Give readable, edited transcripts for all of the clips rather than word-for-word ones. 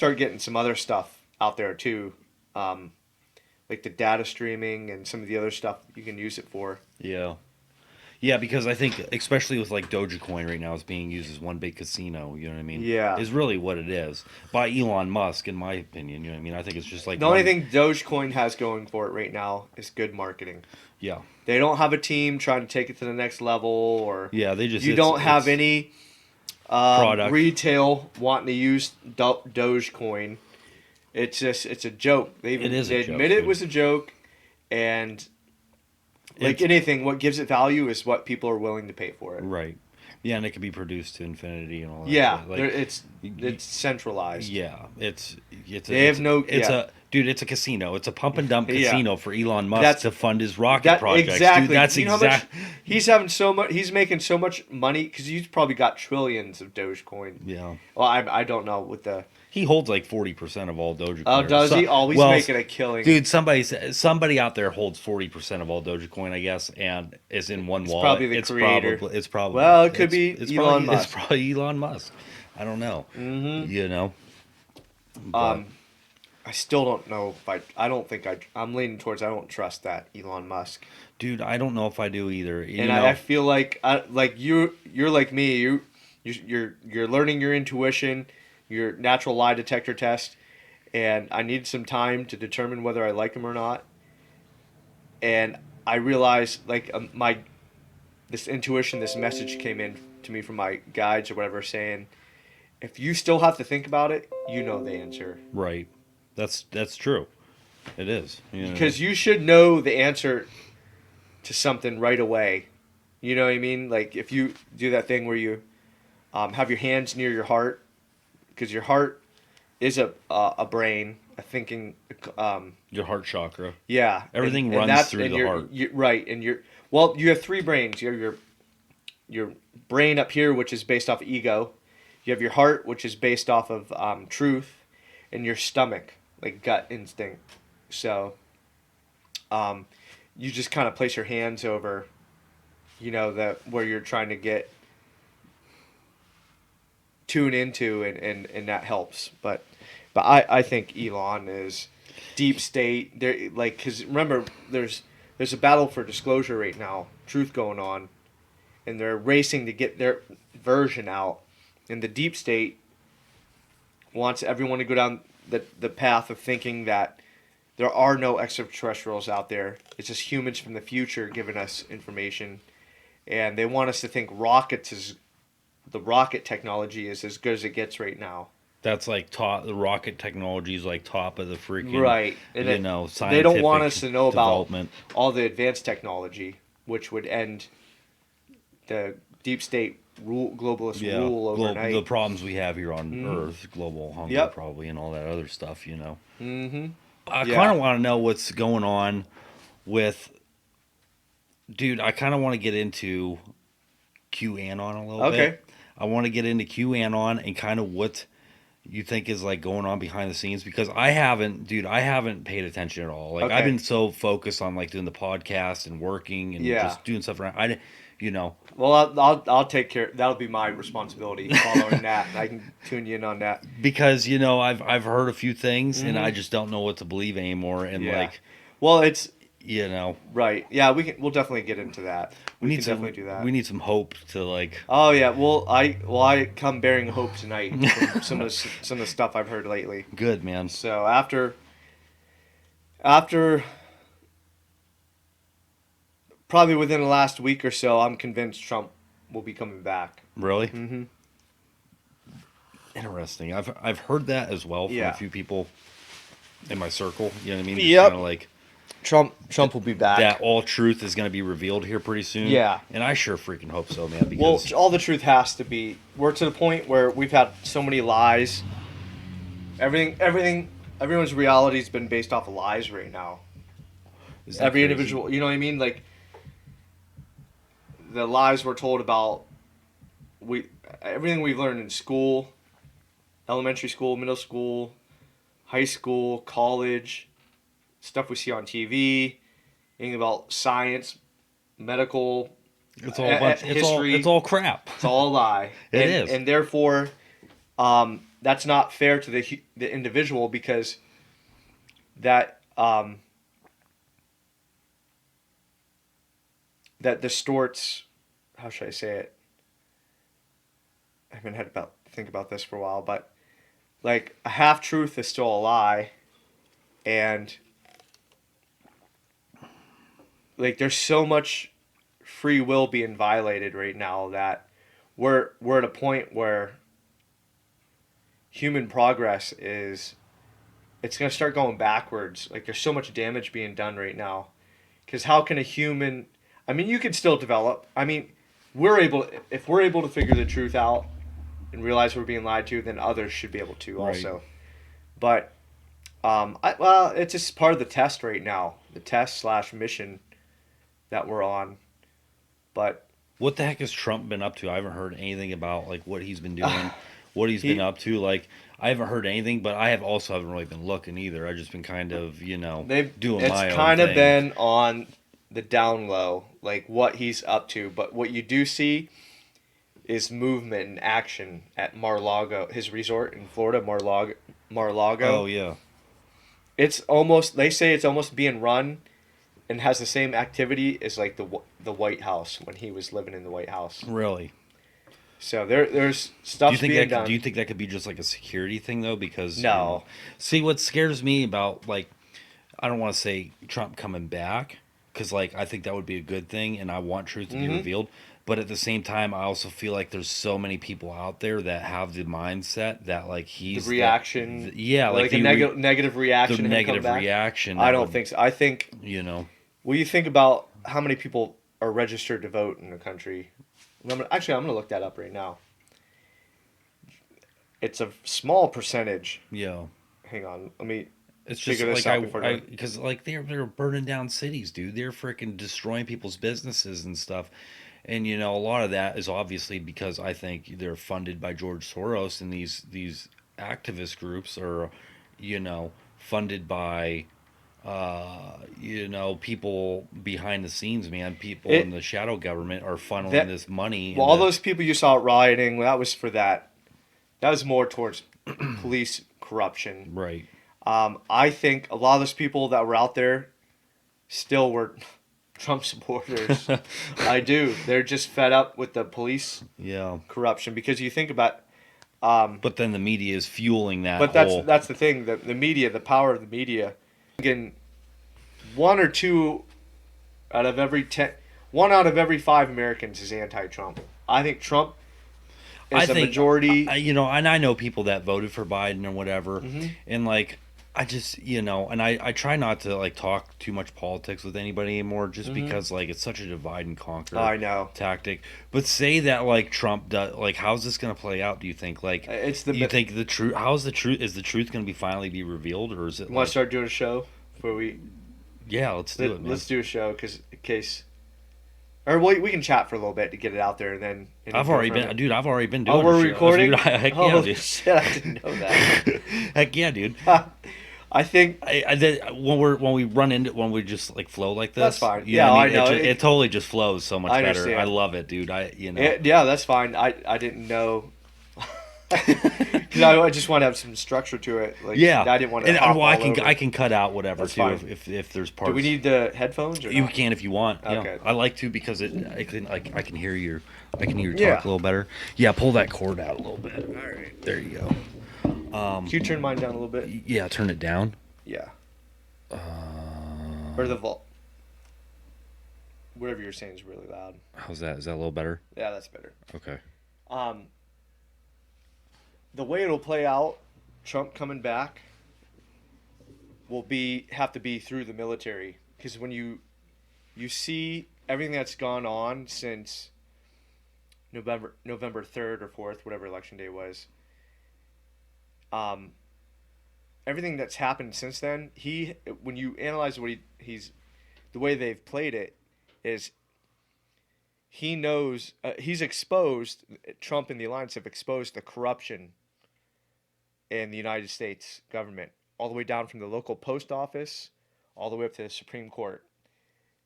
start getting some other stuff out there too, like the data streaming and some of the other stuff you can use it for. Yeah. Yeah, because I think, especially with like Dogecoin right now, it's being used as one big casino. You know what I mean? Yeah. Is really what it is by Elon Musk, in my opinion. You know what I mean? I think it's just like The only thing Dogecoin has going for it right now is good marketing. Yeah. They don't have a team trying to take it to the next level, or Yeah, they just you don't have any product. retail wanting to use Dogecoin. It's a joke. They It is a joke, admit it dude. was a joke, and like It's- anything, what gives it value is what people are willing to pay for it. Right. Yeah, and it can be produced to infinity and all that. Yeah, shit. Like, it's centralized. yeah, it's They have no- it's yeah. it's a casino. It's a pump and dump Yeah. casino for Elon Musk That's- to fund his rocket That projects. exactly. Dude, that's you know how much exactly. he's having so much. He's making so much money because he's probably got trillions of Dogecoin. Yeah. Well, I don't know with the. He holds like 40% of all Dogecoin. Oh, does he? Oh, he's making a killing. Dude, somebody out there holds 40% of all Dogecoin, I guess, and is in one wallet. probably the creator. It's probably. Well, it could be it's Elon probably, Musk. It's probably Elon Musk. I don't know. Mm-hmm. You know. But, I still don't know if I don't think I'm leaning towards I don't trust that Elon Musk. dude, I don't know if I do either. You And know, I feel like you're like me. You're learning your intuition, your natural lie detector test, and I need some time to determine whether I like him or not. And I realized like this intuition, this message came in to me from my guides or whatever, saying, if you still have to think about it, you know the answer. right. That's true. It is. You know? Because you should know the answer to something right away. You know what I mean? Like if you do that thing where you have your hands near your heart, because your heart is a brain, a thinking. Your heart chakra. Yeah, Everything and runs that's- through and the you're- heart. Right, and you have three brains. You have your brain up here, which is based off of ego. You have your heart, which is based off of truth, and your stomach, like gut instinct. So, you just kind of place your hands over, where you're trying to tune into, and that helps. But I think Elon is deep state. There, like, because remember, there's a battle for disclosure right now, truth going on, and they're racing to get their version out. And the deep state wants everyone to go down the path of thinking that there are no extraterrestrials out there. It's just humans from the future giving us information. And they want us to think the rocket technology is as good as it gets right now. That's like the rocket technology is like top of the freaking Right. And scientific they don't want us to know development. about all the advanced technology, which would end the deep state globalist rule overnight. The problems we have here on Earth, global hunger, Yep. probably, and all that other stuff. You know. Mm-hmm. I Yeah. kind of want to know what's going on with. Dude, I kind of want to get into QAnon a little Okay. bit. I want to get into QAnon and kind of what you think is like going on behind the scenes, because I haven't paid attention at all. Like Okay. I've been so focused on like doing the podcast and working and Yeah. just doing stuff around. Well, I'll take care. That'll be my responsibility following that. I can tune you in on that. Because I've heard a few things and Mhm. I just don't know what to believe anymore. And Yeah. like Well, it's you right. Yeah, we'll definitely get into that. We can definitely do that. We need some hope to like. Oh yeah. Well, I come bearing hope tonight from some of the stuff I've heard lately. Good, man. So after probably within the last week or so, I'm convinced Trump will be coming back. Really? Mm-hmm. Interesting. I've heard that as well from Yeah. a few people in my circle. You know what I mean? Yep. Kind of like Trump will be back. that all truth is going to be revealed here pretty soon. Yeah. And I sure freaking hope so, man. Well, Because all the truth has to be. We're to the point where we've had so many lies. Everyone's reality's been based off of lies right now. Isn't that Every crazy? individual, you know what I mean? Like the lies we're told about everything we've learned in school, elementary school, middle school, high school, college, stuff we see on TV, anything about science, medical, It's all a bunch. history. It's all crap. it's all a lie. It and, is. and therefore, that's not fair to the individual, because that that distorts, how should I say it? I haven't had about think about this for a while, but like a half truth is still a lie, and like there's so much free will being violated right now that we're at a point where human progress is, it's going to start going backwards. Like there's so much damage being done right now. Because how can a human? I mean, you can still develop. I mean, we're able, if we're able to figure the truth out and realize we're being lied to, then others should be able to Right. also. But well, it's just part of the test right now, the test slash mission that we're on. But What the heck has Trump been up to? I haven't heard anything about like what he's been doing, what he's been he up to. Like I haven't heard anything, but I have also haven't really been looking either. I've just been kind of, they've doing it's my own kind of thing. been on the down low, like what he's up to. But what you do see is movement and action at Mar-Lago, his resort in Florida, Mar-Lago. Oh Mar-Lago. yeah, It's almost, they say it's almost being run and has the same activity as like the White House when he was living in the White House. really. So there's Do you stuff's think being that done. do you think that could be just like a security thing though? Because No. see what scares me about like I don't want to say Trump coming back because like I think that would be a good thing, and I want truth to be Hmm. revealed. But at the same time, I also feel like there's so many people out there that have the mindset that like The he's reaction, yeah, like like a negative the reaction to him coming negative back. reaction I that don't would think so. I think, you know well, you think about how many people are registered to vote in the country. Actually, I'm gonna look that up right now. It's a small percentage. yeah. Hang on, let me It's just figure this like out before I I because like they're burning down cities, dude. They're freaking destroying people's businesses and stuff. And a lot of that is obviously because I think they're funded by George Soros, and these activist groups are, funded by people behind the scenes, man. People in it the shadow government are funneling that this money well, all into those people you saw rioting, that was for that. That was more towards police corruption. right. I think a lot of those people that were out there still were Trump supporters. I do. They're just fed up with the police Yeah. corruption, because you think about. But then the media is fueling that But that's whole that's the thing. The media, the power of the media. Again, one or two out of every 10, 1 out of every 5 Americans is anti-Trump. I think Trump I is a think majority. and I know people that voted for Biden or whatever, Hmm. and like I just and I try not to like talk too much politics with anybody anymore, just Hmm. because like it's such a divide and conquer I know. tactic. But say that like Trump does, like how's this gonna play out? Do you think like It's the. you think the truth? How's the truth? Is the truth gonna be finally be revealed, or is it You want to like start doing a show where yeah, let's do it, man. let's do a show, because in case, or we can chat for a little bit to get it out there, and then I've go already from been, there. dude. I've already been Oh, doing. we're a show. recording. Dude, heck yeah, Oh dude. shit! I didn't know that. Heck yeah, dude. I think When we run into when we just like flow like this, that's fine. you know Yeah, what I I mean? know. It totally just flows so much I better. I understand. love it, dude. Yeah, that's fine. I didn't know. Because I just want to have some structure to it. Like, Yeah, I didn't want to and hop well, I all can over. I can cut out whatever That's too fine. if there's parts. Do we need the headphones or You not? can if you want. Yeah, Okay. I like to because I can like I can hear you. I can hear you Yeah. talk a little better. Yeah, pull that cord out a little bit. All right. There you go. Can you turn mine down a little bit? Yeah, turn it down. Yeah. Or the vault. Whatever you're saying is really loud. How's that? Is that a little better? Yeah, that's better. Okay. Um, the way it'll play out, Trump coming back, will have to be through the military, because when you see everything that's gone on since November 3rd or 4th, whatever election day was. Everything that's happened since then, when you analyze what he's the way they've played it is, he knows, he's exposed, Trump and the alliance have exposed the corruption in the United States government, all the way down from the local post office all the way up to the Supreme Court.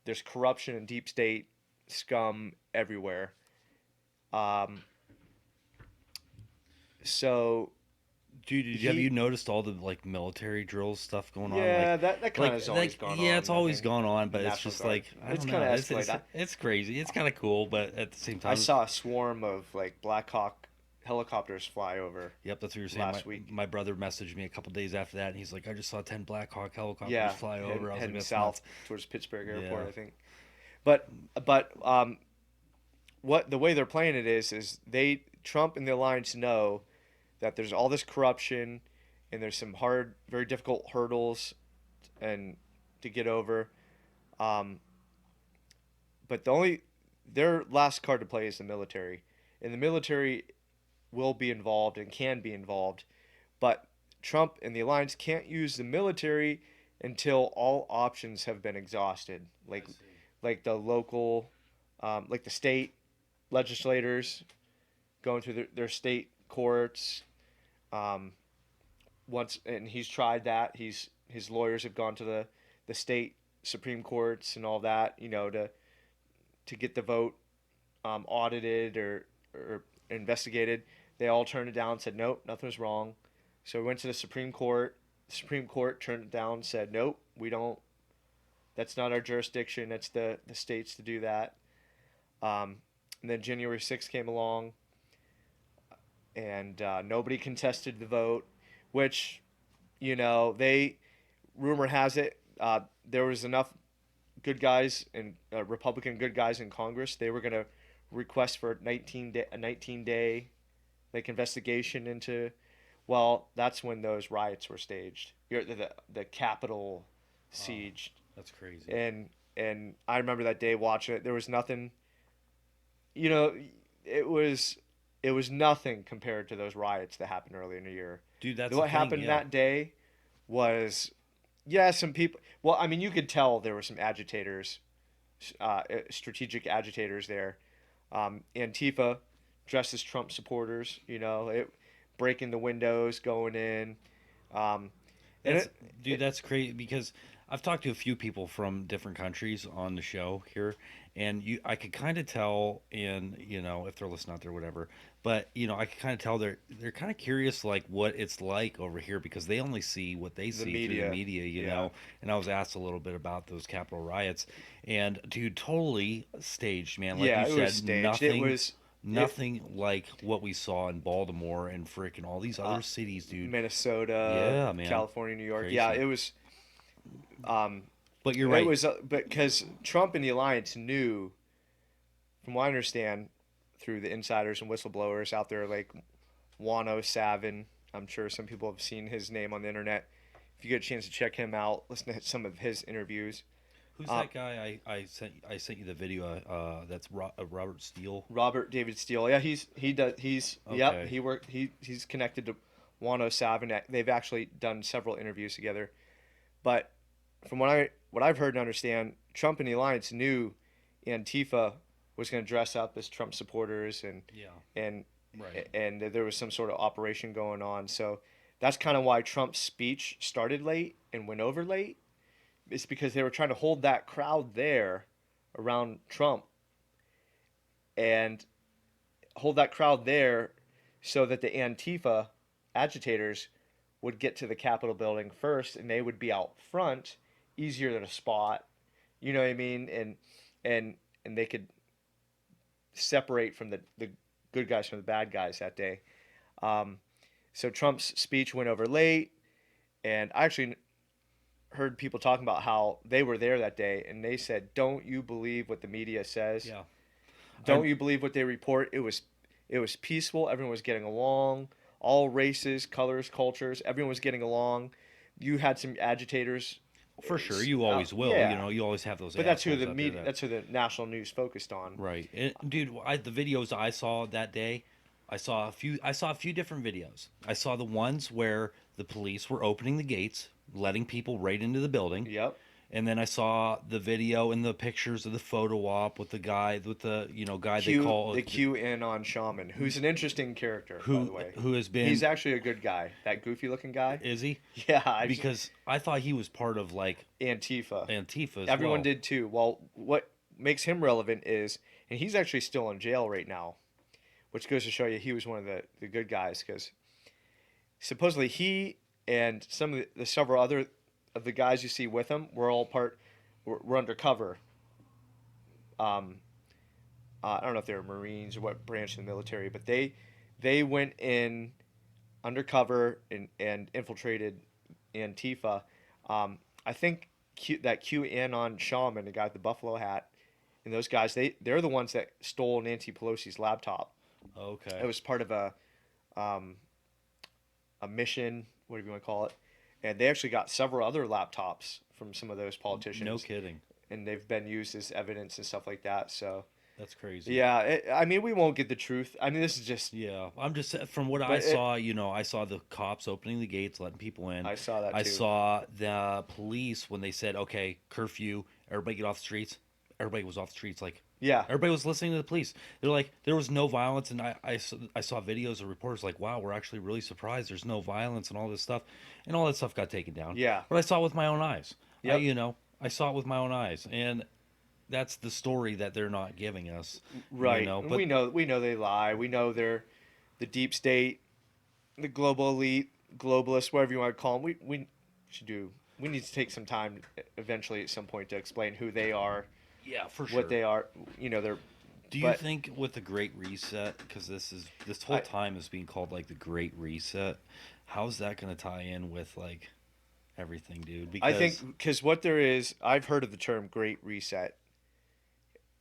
There's corruption and deep state scum everywhere. So Dude, have you noticed all the like military drills stuff going on? Yeah, that kind of has always gone yeah, it's on. I always think gone on, the but it's National just Guard. like I It's don't kind know. of escalated. It's crazy. It's kind of cool, but at the same I time, saw a swarm of like Black Hawk helicopters fly over yep, that's what you're saying. last week. My brother messaged me a couple days after that, and he's like, "I just saw 10 Black Hawk helicopters Yeah, fly over." I was like, heading "That's south nuts." towards Pittsburgh Airport, Yeah. I think. But what the way they're playing it is they Trump and the alliance know that there's all this corruption and there's some hard, very difficult hurdles and to get over. Um, but their last card to play is the military, and the military will be involved and can be involved, but Trump and the alliance can't use the military until all options have been exhausted, like the local, like the state legislators going through their state courts. Um, once and he's tried that. His lawyers have gone to the state supreme courts and all that, to get the vote audited or investigated. They all turned it down, said nope, nothing was wrong. So we went to the Supreme Court. The Supreme Court turned it down, said nope, we don't. That's not our jurisdiction. It's the states to do that. And then January 6th came along, and nobody contested the vote, which, they rumor has it there was enough good guys and Republican good guys in Congress. They were going to request for a 19-day like investigation into. Well, that's when those riots were staged. The Capitol siege, That's crazy. and I remember that day watching it. There was nothing. You know, it was it was nothing compared to those riots that happened earlier in the year. Dude, that's the What thing, happened yeah. that day was, yeah, some people. Well, I mean, you could tell there were some agitators, strategic agitators there. Antifa dressed as Trump supporters. Breaking the windows, going in. Um, and That's it, dude, that's crazy because I've talked to a few people from different countries on the show here, and I could kind of tell, and if they're listening out there, whatever. But I could kind of tell they're kind of curious, like what it's like over here because they only see what they the see through the media, media, yeah, And I was asked a little bit about those Capitol riots, and dude, totally staged, man. Like you yeah, it was said, staged. It was it, nothing like what we saw in Baltimore and freaking all these uh, other cities, dude. Minnesota, Yeah, man. California, New York. Yeah, Crazy. it was. Um, But you're it right. was, but because Trump and the alliance knew, from what I understand, through the insiders and whistleblowers out there, like Wano Savin. I'm sure some people have seen his name on the internet. If you get a chance to check him out, listen to some of his interviews. Who's Uh, that guy? I sent you the video. That's Robert Steele. Robert David Steele. Yeah, he does. Yep. Okay. He's connected to Wano Savin. They've actually done several interviews together. But from what I've heard and understand, Trump and the alliance knew Antifa was going to dress up as Trump supporters Yeah. and Right. and there was some sort of operation going on. So that's kind of why Trump's speech started late and went over late. It's because they were trying to hold that crowd there around Trump and hold that crowd there so that the Antifa agitators would get to the Capitol building first and they would be out front, easier to spot. You know what I mean? And they could separate from the good guys from the bad guys that day. Um, so Trump's speech went over late, and I actually heard people talking about how they were there that day, and they said, "Don't you believe what the media says? Yeah. Don't I you believe what they report? It was peaceful. Everyone was getting along. All races, colors, cultures. Everyone was getting along. You had some agitators. For sure, you always will. Yeah, You always have those but that's who assholes the out there media. that That's who the national news focused on. right. And, dude, the videos I saw that day, I saw a few different videos. I saw the ones where the police were opening the gates, letting people right into the building. Yep. And then I saw the video and the pictures of the photo op with the guy with the guy they Q call the Q in on Shaman, who's an interesting character, by the way. who has been He's actually a good guy. That goofy looking guy. is he? Yeah, Because I thought he was part of like Antifa. Antifa as Everyone well. did too. Well, what makes him relevant is, and he's actually still in jail right now, which goes to show you he was one of the good guys because supposedly he and some of the several other of the guys you see with him were all were undercover. Um, I don't know if they were Marines or what branch of the military, but they went in undercover and infiltrated Antifa. I think that QAnon shaman, the guy with the buffalo hat, and those guys, they're the ones that stole Nancy Pelosi's laptop. It Okay. was part of um, a mission, whatever you want to call it, and they actually got several other laptops from some of those No politicians, kidding. and they've been used as evidence and stuff like that. So That's crazy. yeah, I mean, we won't get the truth. I mean, this is just, Yeah, I'm just from what I but saw. I saw the cops opening the gates, letting people in. I saw that I too. saw the police when they said, "Okay, curfew, everybody get off the streets." Everybody was off the streets, like Yeah, everybody was listening to the police. They're like, there was no violence, and I saw videos of reporters like, "Wow, we're actually really surprised. There's no violence and all this stuff," and all that stuff got taken down. yeah, But I saw it with my own eyes. yep, I saw it with my own eyes, and that's the story that they're not giving us. right. And But we know they lie. We know they're the deep state, the global elite, globalists, whatever you want to call them. We should do. We need to take some time eventually at some point to explain who they are, yeah, for what sure. they are. You know, they're. Do you But think with the Great Reset, because this whole I time is being called like the Great Reset, how's that going to tie in with like everything, dude? I think Because because what there is, I've heard of the term Great Reset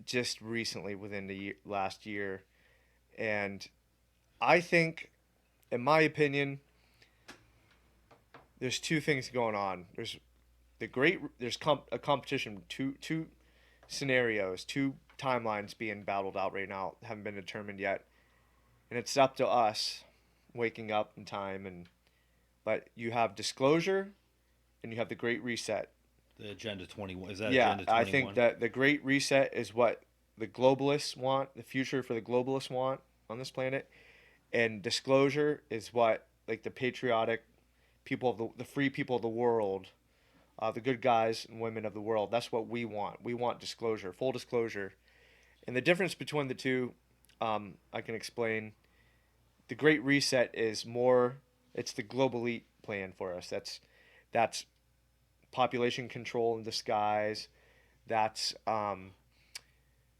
just recently within the last year, and I think, in my opinion, there's two things going on. There's a competition, two scenarios, two timelines being battled out right now, haven't been determined yet, and it's up to us waking up in time. And but you have disclosure and you have the Great Reset. the Agenda 21 is that Yeah, Agenda I think 21? that the Great Reset is what the globalists want, the future for the globalists want on this planet, and disclosure is what like the patriotic people of the free people of the world, the good guys and women of the world. That's what we want. We want disclosure, full disclosure. And the difference between the two, I can explain. The Great Reset is more. It's the global elite plan for us. That's population control in disguise. That's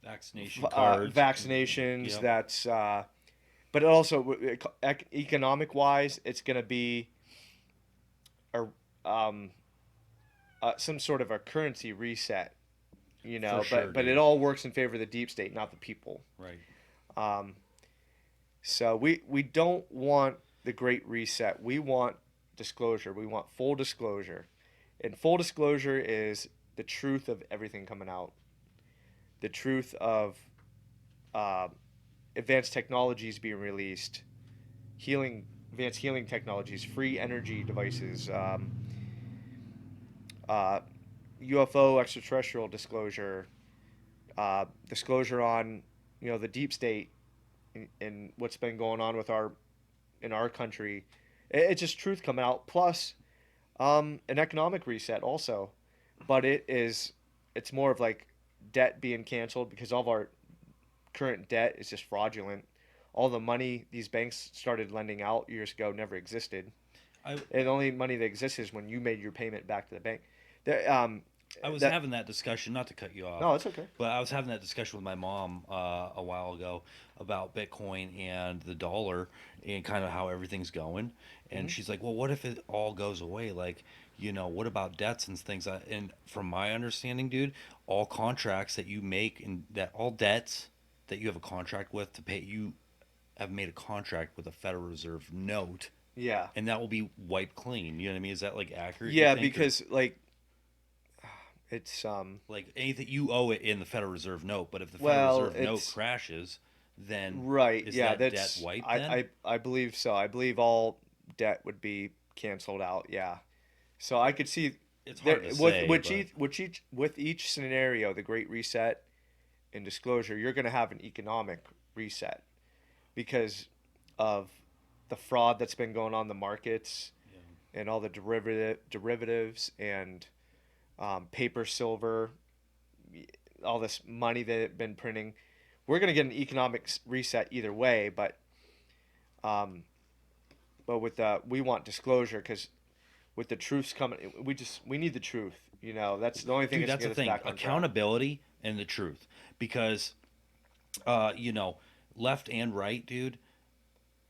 Vaccination cards. vaccinations. Yep. That's but also economic wise, it's going to be a some sort of a currency reset, you For know. sure, But it dude. all works in favor of the deep state, not the people. Right. So we don't want the great reset. We want disclosure. We want full disclosure, and full disclosure is the truth of everything coming out. The truth of uh, advanced technologies being released, advanced healing technologies, free energy devices, uh, UFO extraterrestrial disclosure, disclosure on the deep state and what's been going on with our in our country. It's just truth coming out. Plus, an economic reset also, but it's more of like debt being canceled because all of our current debt is just fraudulent. All the money these banks started lending out years ago never existed. I And the only money that exists is when you made your payment back to the bank. That I was that having that discussion, not to cut you off, no, it's okay. but I was having that discussion with my mom a while ago about Bitcoin and the dollar and kind of how everything's going. And Hmm. she's like, "Well, what if it all goes away? Like, what about debts and things?" And from my understanding, dude, all contracts that you make and that all debts that you have a contract with to pay, you have made a contract with a Federal Reserve note, Yeah, and that will be wiped clean. You know what I mean? Is that like accurate? You yeah, think, or because like it's like anything you owe it in the Federal Reserve note, but if the Federal well, Reserve note it's crashes, then right. is Yeah, that debt that's wiped then? I believe so. I believe all debt would be canceled out. Yeah. So I could see It's hard to that with say, but with each scenario, the Great Reset and disclosure, you're going to have an economic reset because of the fraud that's been going on in the markets yeah, and all the derivatives and paper silver, all this money that they've been printing. We're going to get an economic reset either way, but but with we want disclosure because with the truths coming, we need the truth. You know, that's the only thing Dude, that's that's gonna the get us thing. back on track. Accountability and the truth. Because you know, left and right, dude,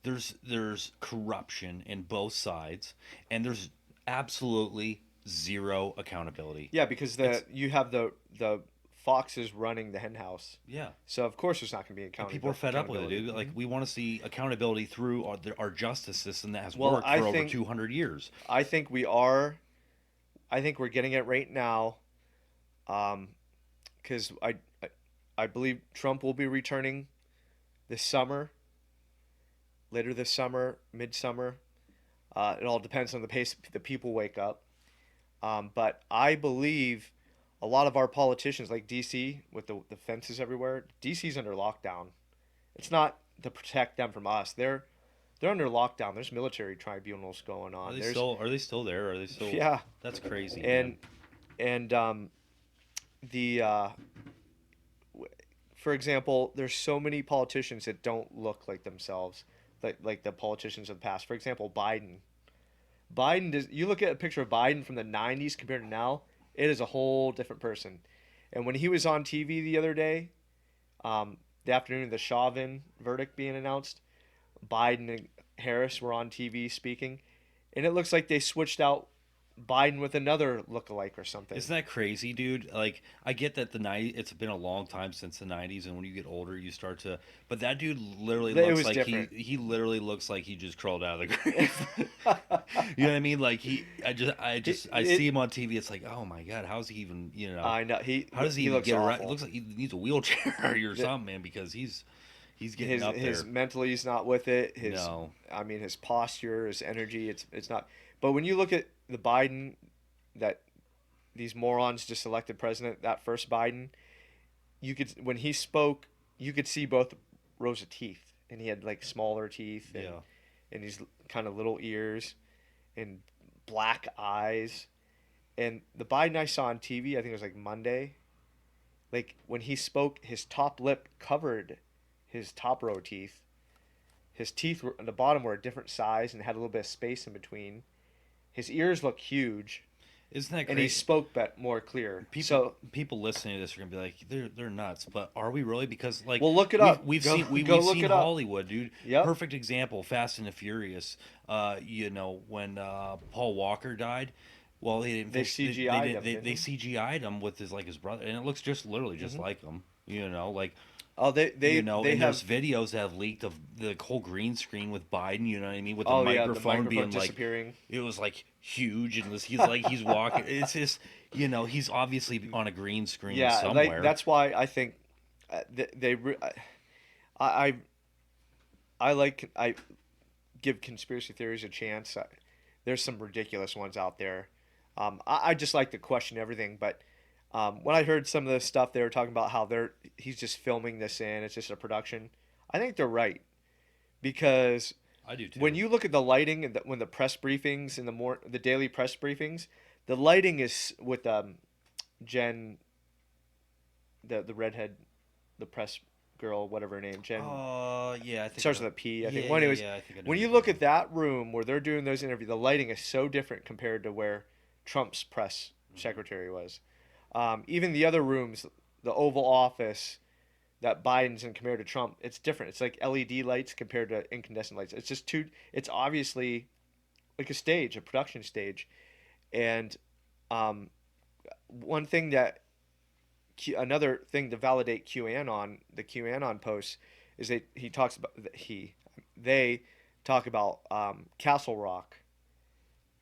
there's corruption in both sides, and there's absolutely zero accountability. Yeah, because It's you have the foxes running the hen house, yeah. so of course there's not going to be And people are fed up with it, accountability. dude. Like we want to see accountability through our justice system that has Well, worked for over 200 years. I think we are. I think we're getting it right now. Because I believe Trump will be returning this summer, later this summer, midsummer. It all depends on the pace the people wake up. But I believe a lot of our politicians, like DC, with the fences everywhere, DC's under lockdown. It's not to protect them from us. They're under lockdown. There's military tribunals going on. There's Are they still there? Are they still yeah, That's crazy, man. and and the for example, there's so many politicians that don't look like themselves, like the politicians of the past. For example, Biden. Biden does. You look at a picture of Biden from the '90s compared to now, it is a whole different person. And when he was on TV the other day, the afternoon of the Chauvin verdict being announced, Biden and Harris were on TV speaking, and it looks like they switched out Biden with another lookalike or something. Isn't that crazy, dude? Like, I get that it's been a long time since the '90s, and when you get older, you start to. But that dude literally It looks was like different. he literally looks like he just crawled out of the grave. You know what I mean? Like I see It him on TV. It's like, oh my god, how's he even? I know How does he he even looks get around? It awful. looks like he needs a wheelchair or The, something, man, because he's getting up his there. mentally is not with it. No, I mean his posture, his energy, it's not. But when you look at the Biden that these morons just elected president, that first Biden, you could when he spoke, you could see both rows of teeth, and he had like smaller teeth yeah. and these kind of little ears and black eyes. And the Biden I saw on TV, I think it was like Monday, like when he spoke, his top lip covered his top row teeth. His teeth were on the bottom were a different size and had a little bit of space in between. His ears look huge, Isn't that and he crazy? spoke more clear. people So, people listening to this are gonna be like they're nuts, but are we really? Because like well, look it up. Go we've look seen it up. Hollywood, dude. Yep. Perfect example, Fast and the Furious. When Paul Walker died, well, they didn't They fix they CGI'd did him, didn't they they? CGI'd him with his brother, and it looks just literally just Hmm. like him. Like Oh, they and there's have. videos that have leaked of the whole green screen with Biden. You know what I mean, with the Oh yeah, the microphone microphone being like disappearing. it was like huge, and he's walking. It's just he's obviously on a green screen Yeah, like somewhere. that's why I think I I give conspiracy theories a chance. There's some ridiculous ones out there. I just like to question everything, but when I heard some of the stuff they were talking about how he's just filming this in, it's just a production. I think they're right because I do when too. you look at the lighting and when the press briefings and the daily press briefings, the lighting is with Jen, the redhead, the press girl, whatever her name, Jen Yeah, I think I starts know. with a P, I think. Yeah, Well, yeah, anyways, yeah. I think I know when who you you're look talking at about. that room where they're doing those interviews, the lighting is so different compared to where Trump's press secretary was. Even the other rooms, the Oval Office that Biden's in compared to Trump, it's different. It's like LED lights compared to incandescent lights. It's just too. It's obviously like a stage, a production stage, and um, one thing that another thing to validate QAnon, the QAnon posts, is that he talks about they talk about Castle Rock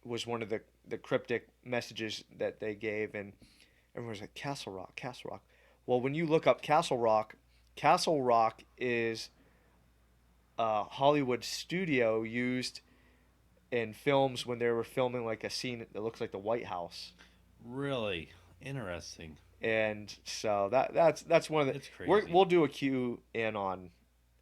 was one of the cryptic messages that they gave, and everyone was like Castle Rock, Castle Rock. Well, when you look up Castle Rock is a Hollywood studio used in films when they were filming like a scene that looks like the White House. Really interesting. And so that's one of the It's crazy. we'll do a Q in on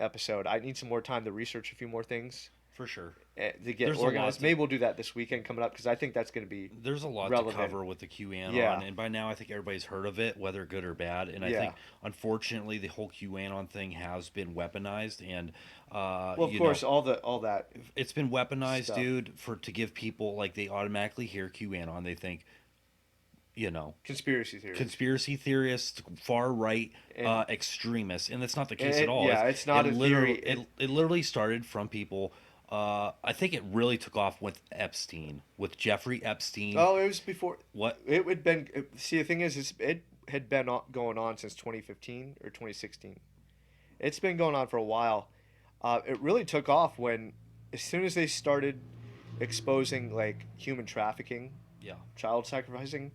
episode. I need some more time to research a few more things. For sure. to get There's a lot organized. to Maybe we'll do that this weekend coming up because I think that's going to be there's a lot to relevant. cover with the QAnon, Yeah, and by now I think everybody's heard of it, whether good or bad. And I yeah. think, unfortunately, the whole QAnon thing has been weaponized, and Well, of course, all that it's been weaponized, stuff, dude, for to give people like they automatically hear QAnon, they think, you know, conspiracy theories, conspiracy theorists, far right and extremists, and that's not the case at it, all. yeah, it's not a theory. It literally started from people. I think it really took off with Epstein, with Jeffrey Epstein. Oh, it was before. What? It would been. See, the thing is, it had been going on since 2015 or 2016. It's been going on for a while. It really took off when, as soon as they started exposing like human trafficking, Yeah. child sacrificing,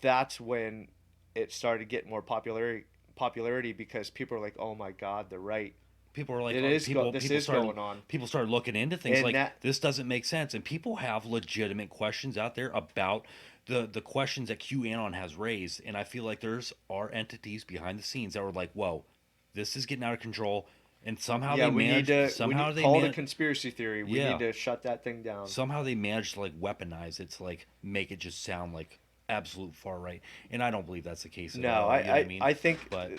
that's when it started getting more popularity because people are like, oh my God, they're right. People are like, It oh, is this is going on, people started looking into things and like that this doesn't make sense, and people have legitimate questions out there about the questions that QAnon has raised, and I feel like there's are entities behind the scenes that were like, whoa, this is getting out of control, and yeah, we need call it a managed conspiracy theory. We need yeah, to shut that thing down. somehow they managed to like weaponize it to like make it just sound like absolute far right, and I don't believe that's the case at No, all. You know what I mean? I think But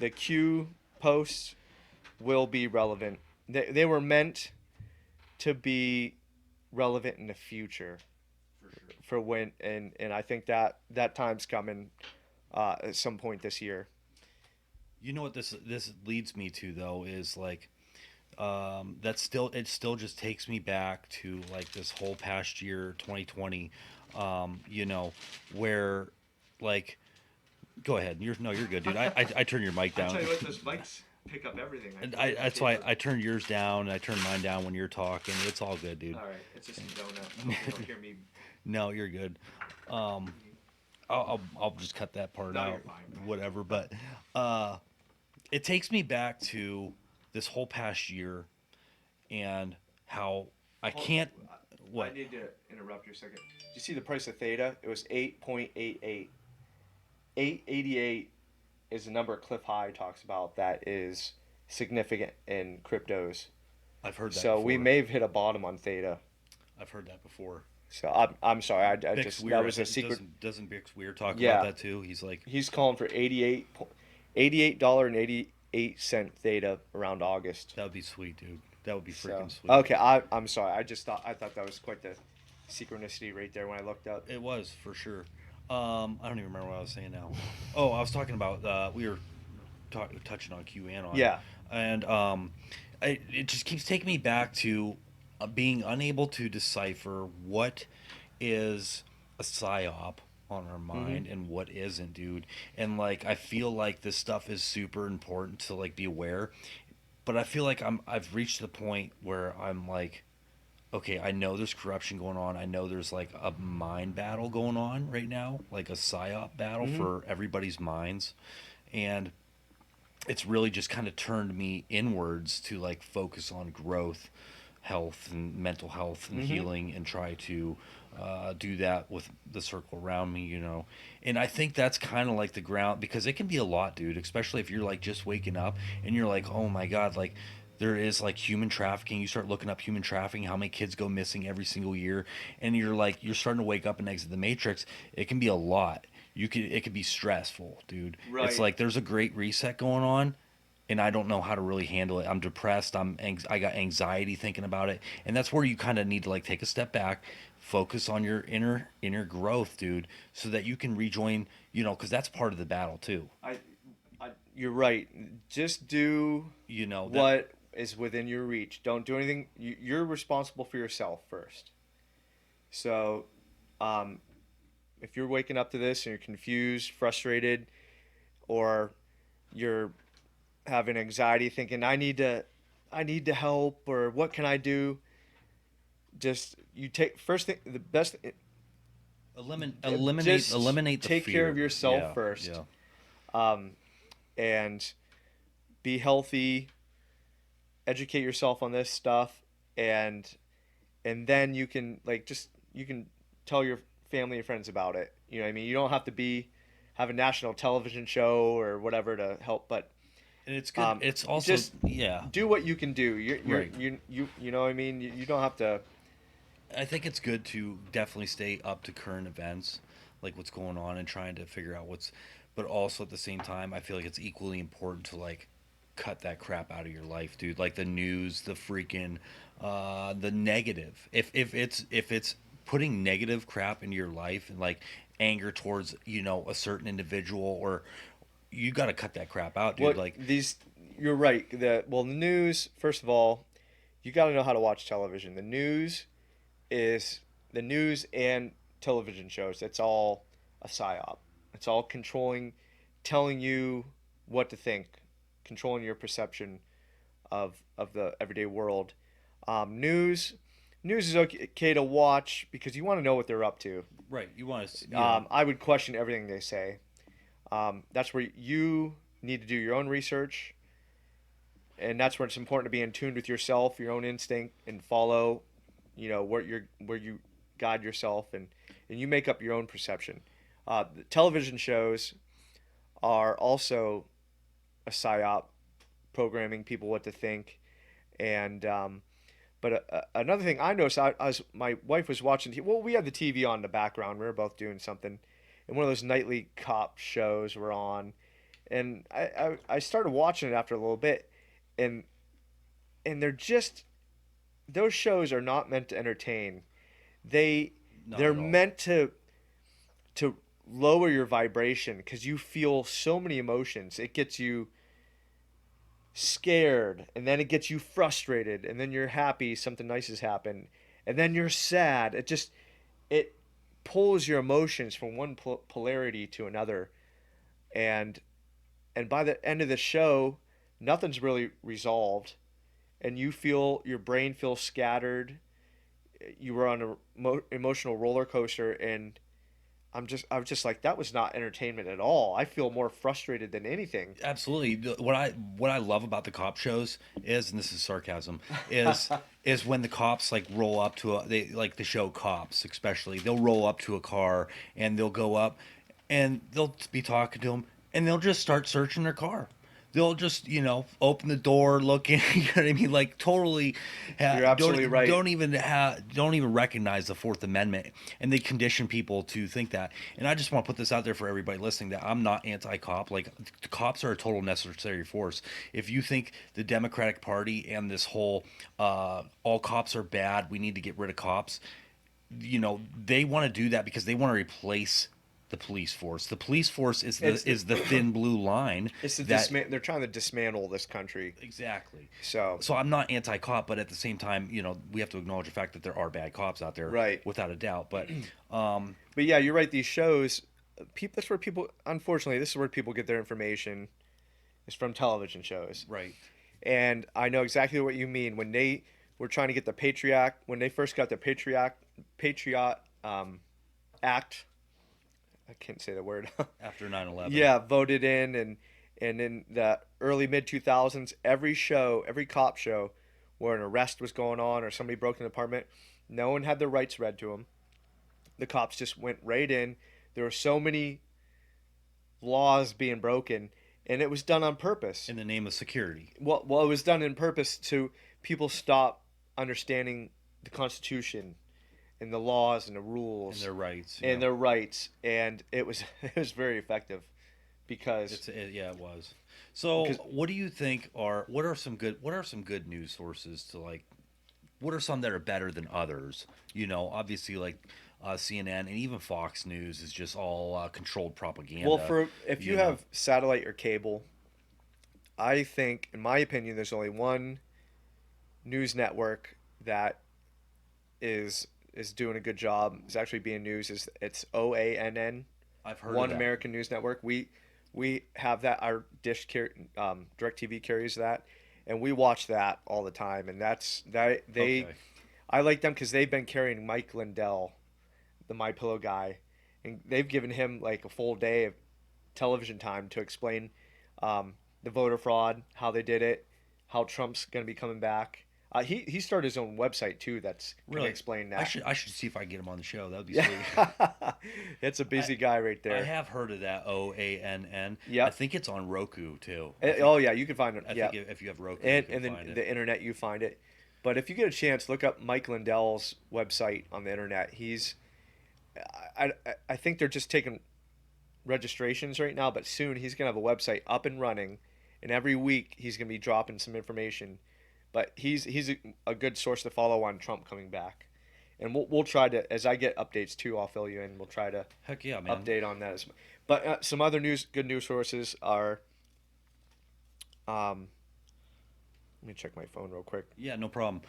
the Q posts will be relevant. They were meant to be relevant in the future for sure. for when, and I think that time's coming at some point this year. You know what this leads me to though is like it still just takes me back to like this whole past year 2020, you know, where like go ahead, you're good, dude. I turn your mic I down. tell you what, those mics pick up everything. And that's why I turned yours down and I turned mine down when you're talking. It's all good, dude. All right, it's just a donut. You don't hear me. No, you're good. I'll just cut that part No, out, you're fine. whatever. But it takes me back to this whole past year and how I can't. I What? need to interrupt you a second. Did you see the price of Theta? It was 8.88. 888 is the number Cliff High talks about that is significant in cryptos. I've heard that. So before. we may have hit a bottom on Theta. I've heard that before. So I'm sorry. I Bix just Weir, that was a secret. Doesn't Bix Weir talk Yeah. about that too? He's like, He's calling for $88.88 Theta around August. that would be sweet, dude. That would be So freaking sweet. okay, I'm sorry. I thought that was quite the synchronicity right there when I looked up. It was for sure. I don't even remember what I was saying now. Oh, I was talking about we were touching on QAnon. Yeah. And it just keeps taking me back to being unable to decipher what is a psyop on our mind and what isn't, dude. And like I feel like this stuff is super important to like be aware, but I feel like I've reached the point where I'm like, okay, I know there's corruption going on. I know there's like a mind battle going on right now, like a psyop battle for everybody's minds. And it's really just kind of turned me inwards to like focus on growth, health, and mental health and healing, and try to do that with the circle around me, you know. And I think that's kind of like the ground because it can be a lot, dude, especially if you're like just waking up and you're like, oh my God, like there is like human trafficking. You start looking up human trafficking, how many kids go missing every single year, and you're like, you're starting to wake up and exit the matrix. It can be a lot. It could be stressful, dude. Right. It's like there's a great reset going on, and I don't know how to really handle it. I'm depressed. I got anxiety thinking about it, and that's where you kind of need to like take a step back, focus on your inner growth, dude, so that you can rejoin. You know, because that's part of the battle too. You're right. Just do You know what is within your reach. Don't do anything. You're responsible for yourself first. So, if you're waking up to this and you're confused, frustrated, or you're having anxiety, thinking I need to help, or what can I do? Just you take first thing. The best. Just eliminate the take fear. care of yourself Yeah, first. Yeah. And be healthy, educate yourself on this stuff, and then you can you can tell your family and friends about it. You know what I mean? You don't have to have a national television show or whatever to help, but And it's good. It's also, Just yeah, do what you can do. right. You know what I mean. You don't have to. I think it's good to definitely stay up to current events, like what's going on, and trying to figure out what's. But also at the same time, I feel like it's equally important to like cut that crap out of your life, dude. Like the news, the freaking, the negative. If it's putting negative crap into your life and like anger towards a certain individual, or you got to cut that crap out, dude. What Like these? You're right. The news. First of all, you got to know how to watch television. Is the news and television shows. It's all a psyop. It's all controlling, telling you what to think, controlling your perception of the everyday world. News news is okay to watch because you want to know what they're up to. right, you want to. I would question everything they say. That's where you need to do your own research, and that's where it's important to be in tune with yourself, your own instinct, and follow, where you guide yourself, and you make up your own perception. The television shows are also a psyop, programming people what to think, and but another thing I noticed, my wife was watching. Well, we had the TV on in the background. We were both doing something, and one of those nightly cop shows were on, and I started watching it after a little bit, and they're just those shows are not meant to entertain. They Not they're at all. meant to lower your vibration because you feel so many emotions. It gets you scared, and then it gets you frustrated, and then you're happy something nice has happened, and then you're sad. It pulls your emotions from one polarity to another, and by the end of the show, nothing's really resolved, and your brain feels scattered. You were on a emotional roller coaster, and I was just like, that was not entertainment at all. I feel more frustrated than anything. Absolutely. What I love about the cop shows is, and this is sarcasm, is when the cops like roll up to they like the show Cops, especially they'll roll up to a car and they'll go up and they'll be talking to them and they'll just start searching their car. They'll just open the door, look in. You know what I mean? Like totally, You're absolutely don't right. don't even recognize the Fourth Amendment, and they condition people to think that. And I just want to put this out there for everybody listening that I'm not anti-cop. Like the cops are a total necessary force. If you think the Democratic Party and this whole all cops are bad, we need to get rid of cops, they want to do that because they want to replace the police force. The police force is It's the thin blue line that they're trying to dismantle this country. exactly. So, So I'm not anti-cop, but at the same time, we have to acknowledge the fact that there are bad cops out there, right. without a doubt. But But yeah, you're right. These shows, people. That's where people. Unfortunately, this is where people get their information. Is from television shows, right, and I know exactly what you mean when they were trying to get the Patriot. When they first got the Patriot Act. I can't say the word. after 9/11, Yeah, voted in, and in the early mid 2000s, every cop show where an arrest was going on or somebody broke an apartment, no one had their rights read to them. The cops just went right in. There were so many laws being broken, and it was done on purpose. in the name of security Well, it was done in purpose to people stop understanding the Constitution and the laws and the and rules their rights. and their rights, and it was it was very effective because Yeah, it was. So, because what do you think are what are some good news sources to like? What are some that are better than others? Obviously like CNN and even Fox News is just all controlled well, propaganda. for if you You know, have satellite or cable, I think, in my opinion, there's only one news network that is doing a good job. Is actually being news. It's OANN, I've heard of One that. American News Network. We have that. Our DirecTV carries that, and we watch that all the time. And that's that they. Okay. I like them because they've been carrying Mike Lindell, the My Pillow guy, and they've given him like a full day of television time to explain the voter fraud, how they did it, how Trump's going to be coming back. He started his own website too. That's kind of Really, explain I that. should see if I can get him on the show. That would be sweet. Yeah, it's a I busy guy right I there. have heard of that OANN. I Yep. think it's on Roku too. Oh yeah, you can find it. I think Yep. if you have Roku, you can And then find it. the internet you find it. But if you get a chance, look up Mike Lindell's website on the internet. I think they're just taking registrations right now, but soon he's gonna have a website up and running, and every week he's gonna be dropping some information. But he's a good source to follow on Trump coming back, and we'll try to, as I get updates too, I'll fill you in. We'll try to Heck yeah, man. update on that. But some other good news sources are. Let me check my phone real quick. Yeah, no problem.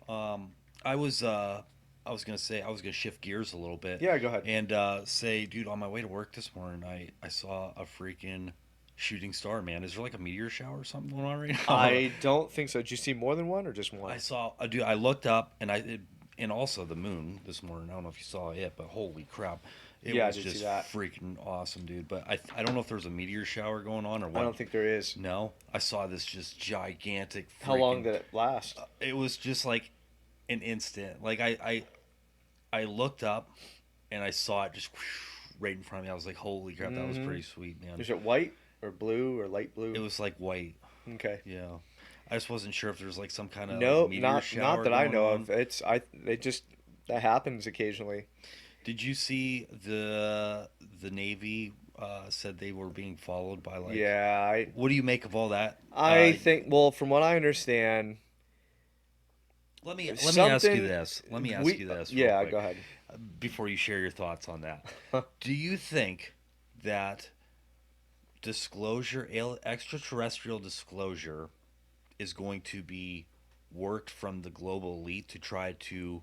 Um, I was gonna say I was gonna shift gears a little bit. Yeah, go ahead. And say, dude, on my way to work this morning, I saw a freaking shooting star. Man, is there like a meteor shower or something going on right now? I don't think so. Did you see more than one or just one? I saw, dude. I looked up and also the moon this morning. I don't know if you saw it, but holy crap, it Yeah, I was did see just that. freaking awesome, dude. But I don't know if there was a meteor shower going on or I what. don't think there is. No, I saw this just gigantic. How long freaking- did it last? It was just like an instant. Like I looked up and I saw it just right in front of me. I was like, holy crap, that was Mhm. pretty sweet, man. Is it white or blue or light blue? It was like white. Okay. Yeah. I just wasn't sure if there was like some kind of No, like meteor not shower that I going know on. of. That happens occasionally. Did you see the Navy said they were being followed by like? Yeah, What do you make of all that? I think, well, from what I understand, Let me something ask you this. Let me ask you this. real Yeah, quick, go ahead. before you share your thoughts on that. Do you think that extraterrestrial disclosure, is going to be worked from the global elite to try to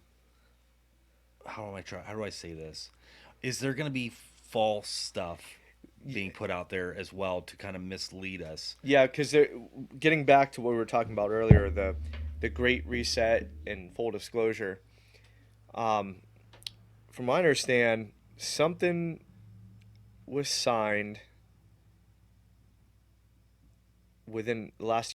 how do I say this? Is there going to be false stuff being put out there as well to kind of mislead us? Yeah, because getting back to what we were talking about earlier, the Great Reset and full disclosure. From what I understand, something was signed within the last